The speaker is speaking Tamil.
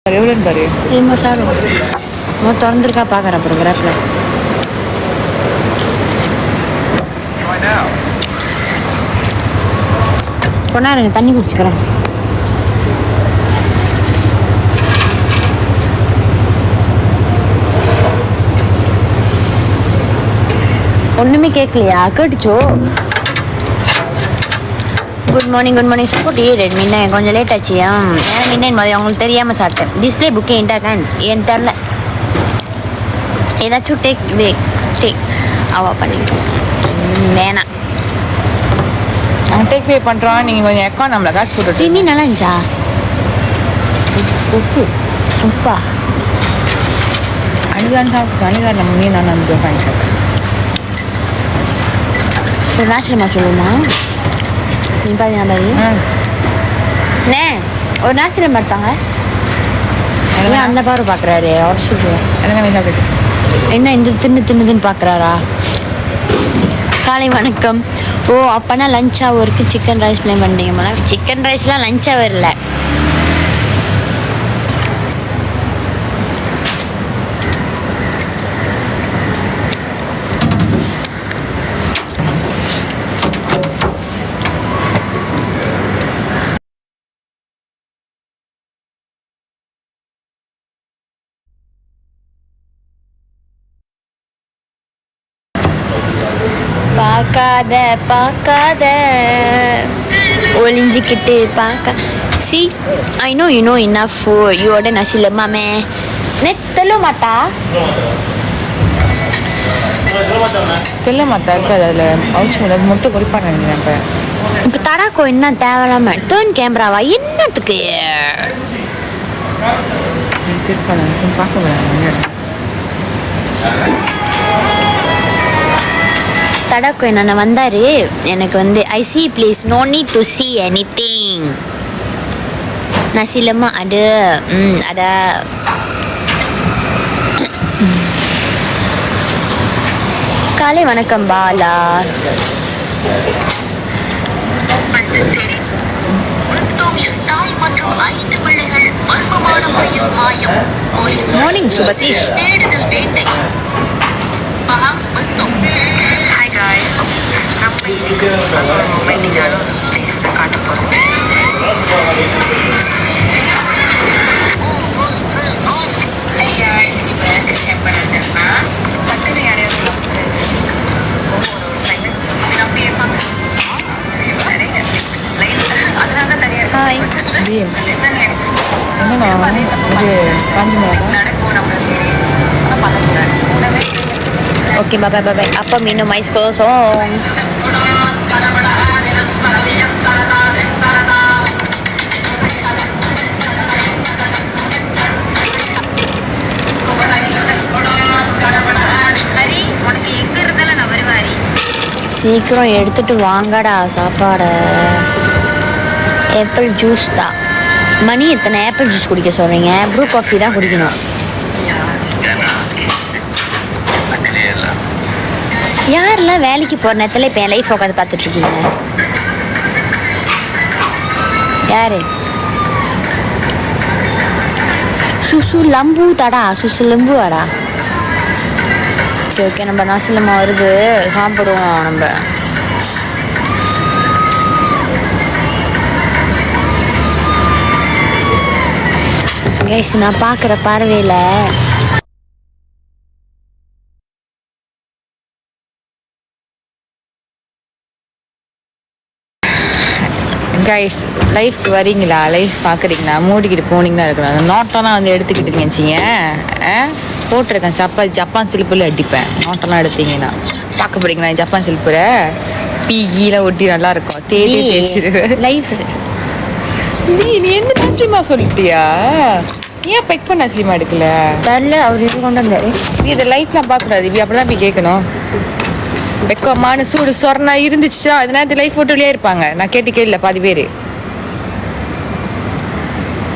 எவ்வளோன்னு பாரு. ஏமா சாப்பிடும் திறந்துருக்கா பார்க்குறேன் அப்புறம் கிராஃபில். கொண்டாருங்க தண்ணி குடிச்சுக்கிறேன். ஒன்றுமே கேட்கலையா? கேட்டுச்சோ. குட் மார்னிங் சப்போர்ட் ரெட் மின்ன கொஞ்சம் லேட் ஆச்சு. ஏன்னா மின்னன் மாதிரி அவங்களுக்கு தெரியாமல் சாப்பிட்டேன். டிஸ்பிளே புக்கு என்கிட்ட ஏன்னு தெரில. ஏதாச்சும் டேக் அவா பண்ணிக்கலாம். வேணாம் அவன் டேக் பே பண்ணுறான். நீங்கள் கொஞ்சம் அக்கௌண்ட் நம்மளை காசு போட்டு. மீன் நல்லா இருந்துச்சா? உப்பா அணிகான்னு சாப்பிட்டு அணிகார் நம்ம மீன் நல்லா வந்து உட்காந்து சாப்பிட்டேன். ஒரு நாசிரமா சொல்லுமா நீ பாதி ஞாபகம் ஒரு நாசிரம் பார்த்தாங்க. அந்த பாரு பார்க்குறாரு உடச்சிட்டு சாப்பிட்டு என்ன இந்த தின்னுதுன்னு பார்க்குறாரா? காலை வணக்கம். ஓ அப்போனா லஞ்ச் ஹவருக்கு சிக்கன் ரைஸ் பிளேன் பண்ணிட்டீங்க மேலே. சிக்கன் ரைஸ்லாம் லஞ்ச் ஹவர் இல்லை. பார்க்காத ஒளிஞ்சிக்கிட்டு see I know you know enough for யோட நசில மாமே நெத்தலோ மாட்டா தெல்ல மாத்தா இருக்காது. அதில் அவுச்சு முட்டை பொறிப்பான்னு நினைக்கிறேன். இப்போ தடாக்கோ என்ன தேவையில்லாம டேர்ன் கேமராவா என்னத்துக்கு திருப்பாங்க பார்க்க வரேன். தடாக்கோ என்னென்ன வந்தார் எனக்கு வந்து I see please no need to see anything நசிலம்மா அடு அடா காலை வணக்கம் பாலா. மார்னிங் சுபதீஷ். என்னண்ணா இது காஞ்சிமரா? Okay bye. அப்போ மீண்டும் மைஸ்கோ சாங். சீக்கிரம் எடுத்துட்டு வாங்கடா சாப்பாடை. ஆப்பிள் ஜூஸ் தான். மணி எத்தனை ஆப்பிள் ஜூஸ் குடிக்க சொல்கிறீங்க? ப்ரூ காஃபி தான் குடிக்கணும். யாரெல்லாம் வேலைக்கு போகிற நேரத்தில் இப்போ என் லைஃப் உட்காந்து பார்த்துட்ருக்கீங்க? யார்? சுசு லம்பு தடா. சுசு லம்பு வாடா. சரி ஓகே நம்ம நாசிலம்மா வருது சாப்பிடுவோம் நம்ம. கைஸ் நான் பார்க்குற பார்வையில் கைஸ் லைஃப்க்கு வரீங்களா? லைஃப் பார்க்குறீங்களா? மூடிக்கிட்டு போனீங்கன்னா இருக்கணும். அந்த நோட்டெல்லாம் வந்து எடுத்துக்கிட்டுங்க வச்சிங்க போட்டிருக்கேன். ஜப்பான் சிலிப்பில் அடிப்பேன். நோட்டெல்லாம் எடுத்தீங்கன்னா பார்க்க போறீங்களா? ஜப்பான் சிலிப்புரை பீகிலாம் ஒட்டி நல்லா இருக்கும். தேய்ச்சிருவேன் லைஃப். நீ எந்த நாசிலிமா சொல்லிட்டியா? ஏன் பெக் பண்ண நாசிலிமா எடுக்கல? தெரில அவர் இது கொண்டு வந்தாரு. இதை லைஃப்லாம் பார்க்கக்கூடாது. இப்படி அப்படிதான் போய் கேட்கணும். வெக்கமான சூடு சொரணா இருந்துச்சுன்னா அது நேரத்தில் லைஃப் போட்டு வெளியே இருப்பாங்க. நான் கேட்டு கேட்கல பாதி பேர்.